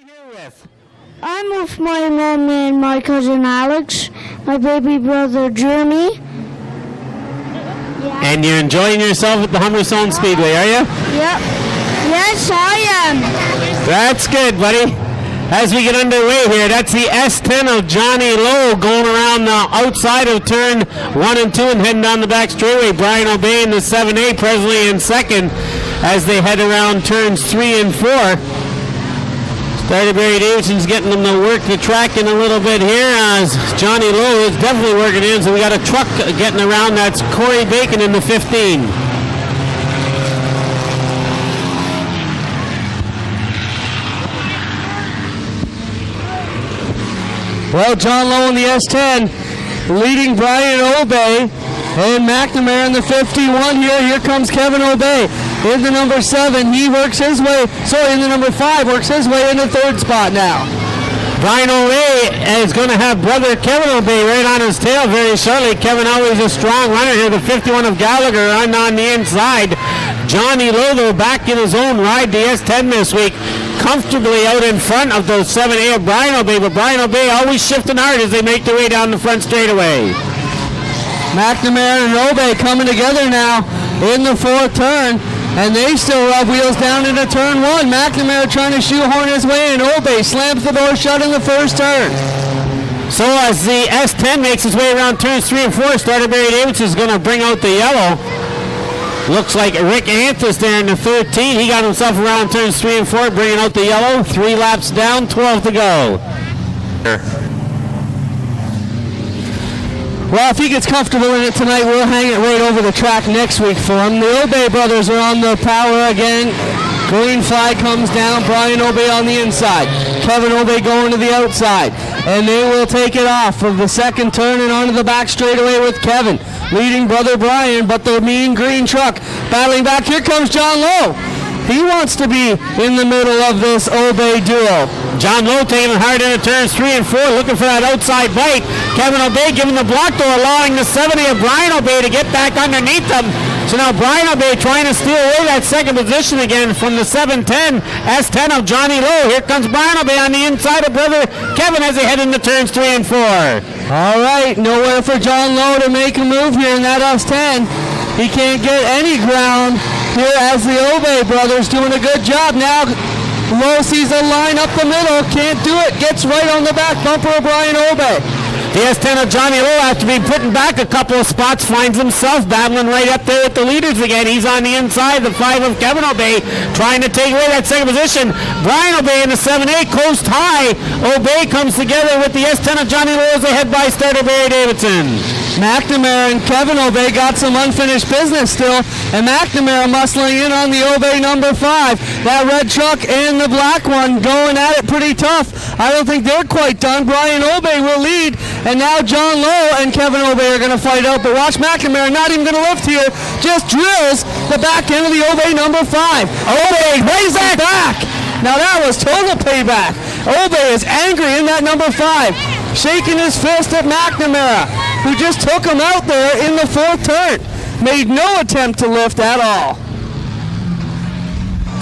here with? I'm with my mom and my cousin Alex, my baby brother Jeremy. And you're enjoying yourself at the Humberstone Speedway, are you? Yep. Yes, I am. That's good, buddy. As we get underway here, that's the S10 of Johnny Lowe going around the outside of turn 1 and 2 and heading down the back straightaway. Brian Aube in the 7A, presently in second as they head around turns 3 and 4. Barry Davidson's getting them to work the track in a little bit here as Johnny Lowe is definitely working in. So we got a truck getting around. That's Corey Bacon in the 15. Well, John Lowe in the S10 leading Brian Aube and McNamara in the 51 here. Here comes Kevin Aube in the number 7. He works his way, in the number 5, works his way in the third spot now. Brian Aube is going to have brother Kevin Aube right on his tail very shortly. Kevin always a strong runner here. The 51 of Gallagher on the inside. Johnny Lowe, though, back in his own ride, the S10 this week, comfortably out in front of the 7A of Brian Aube, but Brian Aube always shifting hard as they make their way down the front straightaway. McNamara and Aube coming together now in the fourth turn, and they still rub wheels down into turn 1. McNamara trying to shoehorn his way in. Aube slams the door shut in the first turn. So as the S10 makes his way around turns 3 and 4, starter Barry Davidson is going to bring out the yellow. Looks like Rick Anthus there in the 13. He got himself around turns 3 and 4, bringing out the yellow. 3 laps down, 12 to go. Well, if he gets comfortable in it tonight, we'll hang it right over the track next week for him. The Aube brothers are on the power again. Green flag comes down. Brian Aube on the inside. Kevin Aube going to the outside. And they will take it off of the second turn and onto the back straightaway with Kevin leading brother Brian, but the mean green truck battling back. Here comes John Lowe. He wants to be in the middle of this Aube duo. John Lowe taking it hard into turns 3 and 4, looking for that outside bite. Kevin Aube giving the block door, allowing the 70 of Brian Aube to get back underneath them. So now Brian Aube trying to steal away that second position again from the 710 S10 of Johnny Lowe. Here comes Brian Aube on the inside of brother Kevin as they head into turns 3 and 4. All right, nowhere for John Lowe to make a move here in that S10. He can't get any ground here as the Aube brothers doing a good job. Now Lowe sees a line up the middle, can't do it, gets right on the back bumper of Brian Aube. The S10 of Johnny Lowe, after being put back a couple of spots, finds himself battling right up there with the leaders again. He's on the inside, the 5 of Kevin Aube, trying to take away that second position. Brian Aube in the 7A, coast high. Aube comes together with the S10 of Johnny Lowe as they head by starter Barry Davidson. McNamara and Kevin Aube got some unfinished business still, and McNamara muscling in on the Aube number 5. That red truck and the black one going at it pretty tough. I don't think they're quite done. Brian Aube will lead, and now John Lowe and Kevin Aube are going to fight out, but watch McNamara, not even going to lift here, just drills the back end of the Aube number 5. Aube raise that back. Now that was total payback. Aube is angry in that number 5, shaking his fist at McNamara, who just took him out there in the fourth turn. Made no attempt to lift at all.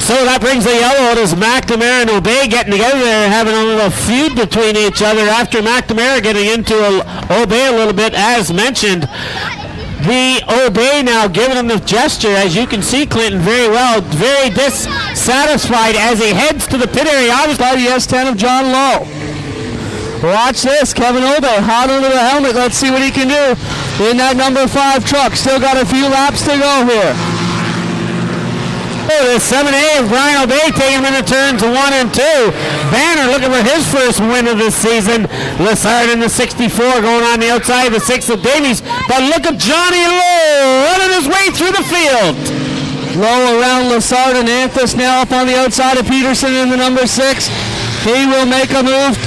So that brings the yellow out as McNamara and Aube getting together there, having a little feud between each other after McNamara getting into Aube a little bit, as mentioned. The Aube now giving him the gesture, as you can see, Clinton, very well, very dissatisfied as he heads to the pit area. Obviously, the S10 of John Lowe. Watch this, Kevin Aube hot under the helmet. Let's see what he can do in that number 5 truck. Still got a few laps to go here. The 7A of Brian Aube taking him into turns 1 and 2. Banner looking for his first win of this season. Lessard in the 64 going on the outside of the 6 of Davies. But look at Johnny Lowe running his way through the field. Lowe around Lessard and Anthus now up on the outside of Peterson in the number 6. He will make a move.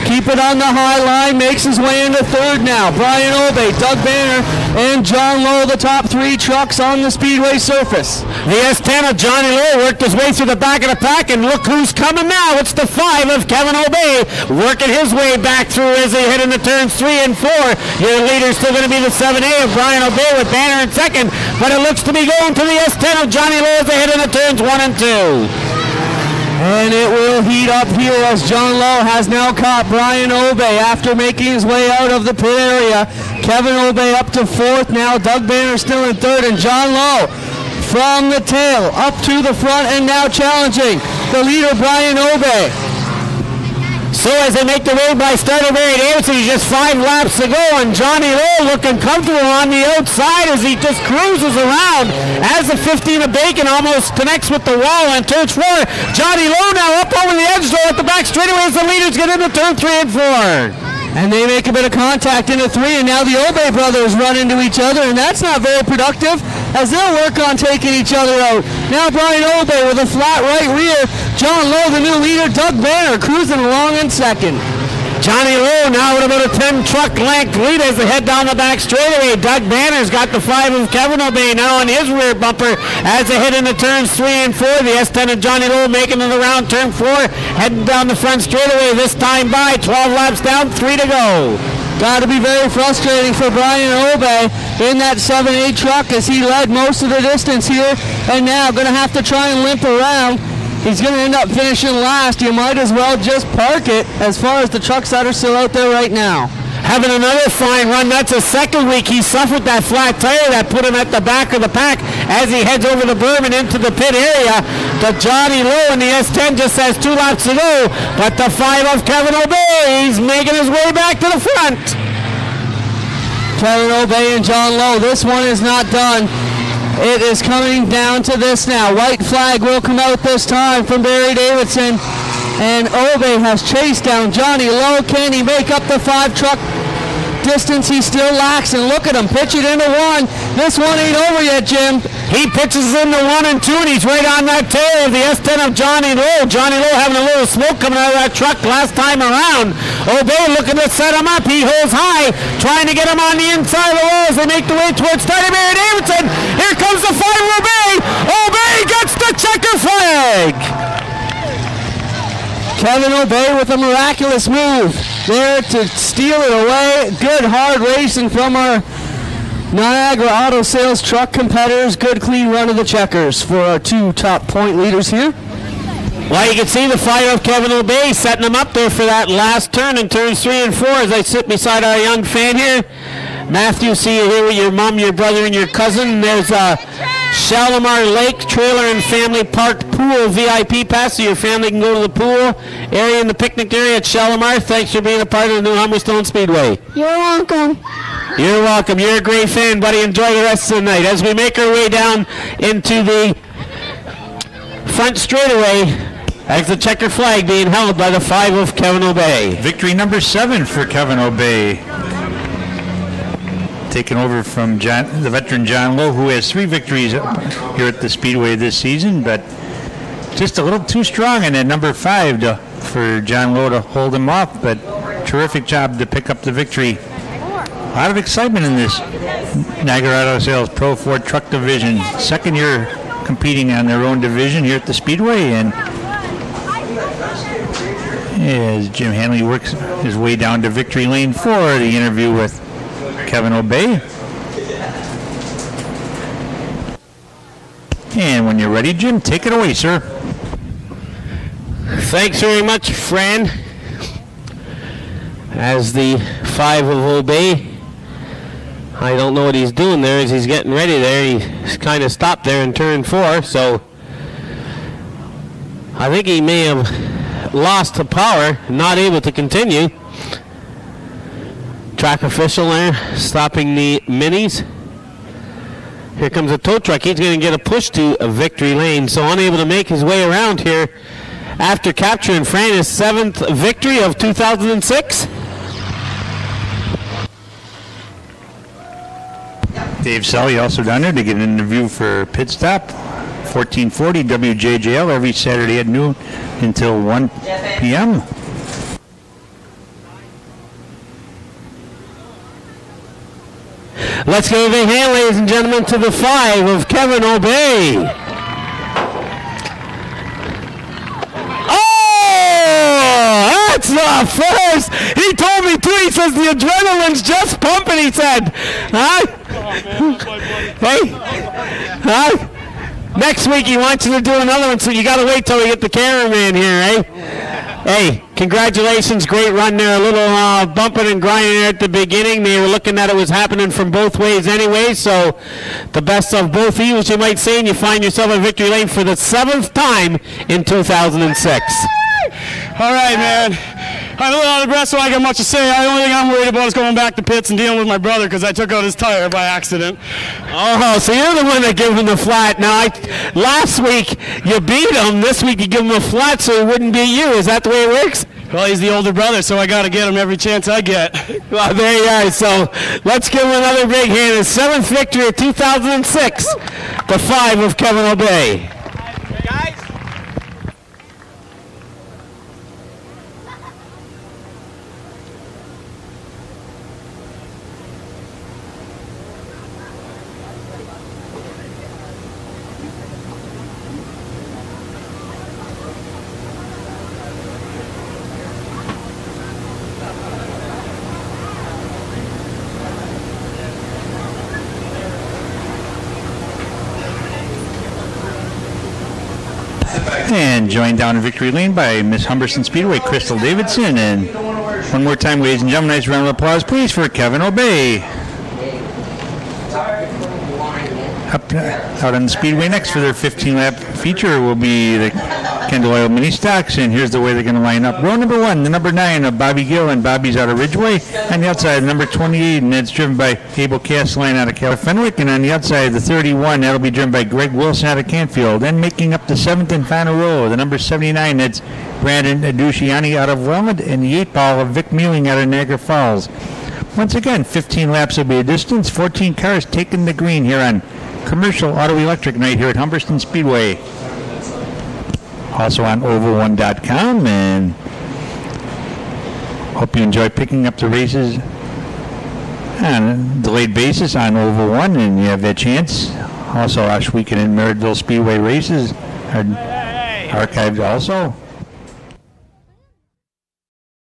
Keep it on the high line, makes his way into third now. Brian Aube, Doug Banner, and John Lowe, the top 3 trucks on the Speedway surface. The S10 of Johnny Lowe worked his way through the back of the pack, and look who's coming now. It's the 5 of Kevin Aube, working his way back through as they head into turns 3 and 4. Your leader's still going to be the 7A of Brian Aube with Banner in second, but it looks to be going to the S10 of Johnny Lowe as they head into turns 1 and 2. And it will heat up here as John Lowe has now caught Brian Aube after making his way out of the pit area. Kevin Aube up to fourth now. Doug Banner still in third, and John Lowe from the tail up to the front and now challenging the leader, Brian Aube. So as they make the way by starter Barry Davidson, he's just 5 laps to go, and Johnny Lowe looking comfortable on the outside as he just cruises around as the 15 of Bacon almost connects with the wall on turn 4. Johnny Lowe now up over the edge though at the back straightaway as the leaders get into turn 3 and 4. And they make a bit of contact into 3, and now the Aube brothers run into each other, and that's not very productive as they'll work on taking each other out. Now Brian Aube with a flat right rear. John Lowe, the new leader. Doug Banner cruising along in second. Johnny Lowe now with about a 10 truck length lead as they head down the back straightaway. Doug Banner's got the 5 of Kevin Aube now on his rear bumper as they head into turns 3 and 4. The S10 of Johnny Lowe making it around turn 4, heading down the front straightaway this time by 12 laps down, 3 to go. Got to be very frustrating for Brian Aube in that 7-8 truck as he led most of the distance here, and now going to have to try and limp around. He's going to end up finishing last. You might as well just park it as far as the trucks that are still out there right now. Having another fine run. That's the second week he suffered that flat tire that put him at the back of the pack as he heads over the berm and into the pit area. But Johnny Lowe in the S10 just has 2 laps to go. But the 5 of Kevin Aube, he's making his way back to the front. Kevin Aube and John Lowe, this one is not done. It is coming down to this now. White flag will come out this time from Barry Davidson. And Aube has chased down Johnny Lowe. Can he make up the 5 truck distance? He still lacks, and look at him pitch it into 1. This one ain't over yet, Jim. He pitches into 1 and 2, and he's right on that tail of the S10 of Johnny Lowe. Johnny Lowe having a little smoke coming out of that truck last time around. Aube looking to set him up. He holds high, trying to get him on the inside of the wall as they make the way towards starting Barry Davidson. Here comes the 5 of Aube. Aube gets the checker flag. Kevin Aube with a miraculous move there to steal it away. Good hard racing from our Niagara Auto Sales truck competitors. Good clean run of the checkers for our 2 top point leaders here. Well, you can see the fire of Kevin Aube setting him up there for that last turn in turns 3 and 4 as I sit beside our young fan here. Matthew, see you here with your mom, your brother, and your cousin. There's Shalimar Lake Trailer and Family Park Pool VIP pass, so your family can go to the pool area in the picnic area at Shalimar. Thanks for being a part of the new Humberstone Speedway. You're welcome. You're welcome. You're a great fan, buddy. Enjoy the rest of the night. As we make our way down into the front straightaway, as the checker flag being held by the 5 of Kevin Aube. Victory number 7 for Kevin Aube. Taken over from the veteran John Lowe, who has 3 victories here at the Speedway this season, but just a little too strong in that number 5 for John Lowe to hold him off, but terrific job to pick up the victory. A lot of excitement in this Niagara Auto Sales Pro Ford Truck Division. Second year competing on their own division here at the Speedway, and as Jim Hanley works his way down to victory lane for the interview with Kevin Aube. And when you're ready, Jim, take it away, sir. Thanks very much, Fran. As the 5 of Aube, I don't know what he's doing there as he's getting ready there. He's kind of stopped there in turn 4, so I think he may have lost the power, not able to continue. Track official there, stopping the minis. Here comes a tow truck. He's going to get a push to a victory lane, so unable to make his way around here after capturing Fran's 7th victory of 2006. Dave Sully also down there to get an interview for Pit Stop. 1440 WJJL every Saturday at noon until 1 p.m. Let's give a hand, ladies and gentlemen, to the 5 of Kevin Aube. Oh, that's the first. He told me too. He says the adrenaline's just pumping. He said, "Huh? Hey, huh? next week he wants you to do another one, so you got to wait till we get the cameraman here, eh? Hey, congratulations, great run there. A little bumping and grinding there at the beginning. They were looking at it was happening from both ways anyway, so the best of both evils, you might say, and you find yourself in victory lane for the 7th time in 2006. All right, man. I'm a little out of breath, so I got much to say. The only thing I'm worried about is going back to pits and dealing with my brother because I took out his tire by accident. Oh, so you're the one that gave him the flat. Now, last week you beat him. This week you give him a flat so he wouldn't beat you. Is that the way it works? Well, he's the older brother, so I got to get him every chance I get. Well, there you are. So let's give him another big hand. His 7th victory of 2006, the 5 of Kevin Aube. And joined down in victory lane by Miss Humberstone Speedway, Crystal Davidson. And one more time, ladies and gentlemen, nice round of applause, please, for Kevin Aube. Up, out on the Speedway next for their 15-lap feature will be the Kendall Oil Mini Stocks, and here's the way they're going to line up. Row number 1, the number 9 of Bobby Gill, and Bobby's out of Ridgeway. On the outside, number 28, and that's driven by Abel Castelline out of Cal Fenwick. And on the outside, the 31, that'll be driven by Greg Wilson out of Canfield. Then making up the 7th and final row, the number 79, that's Brandon Adusciani out of Welland, and the 8 ball of Vic Mealing out of Niagara Falls. Once again, 15 laps will be a distance, 14 cars taking the green here on Commercial Auto Electric Night here at Humberstone Speedway. Also on oval1.com, and hope you enjoy picking up the races on a delayed basis on Oval 1, and you have that chance. Also, Osh Weekend and Merrittville Speedway races are archived also.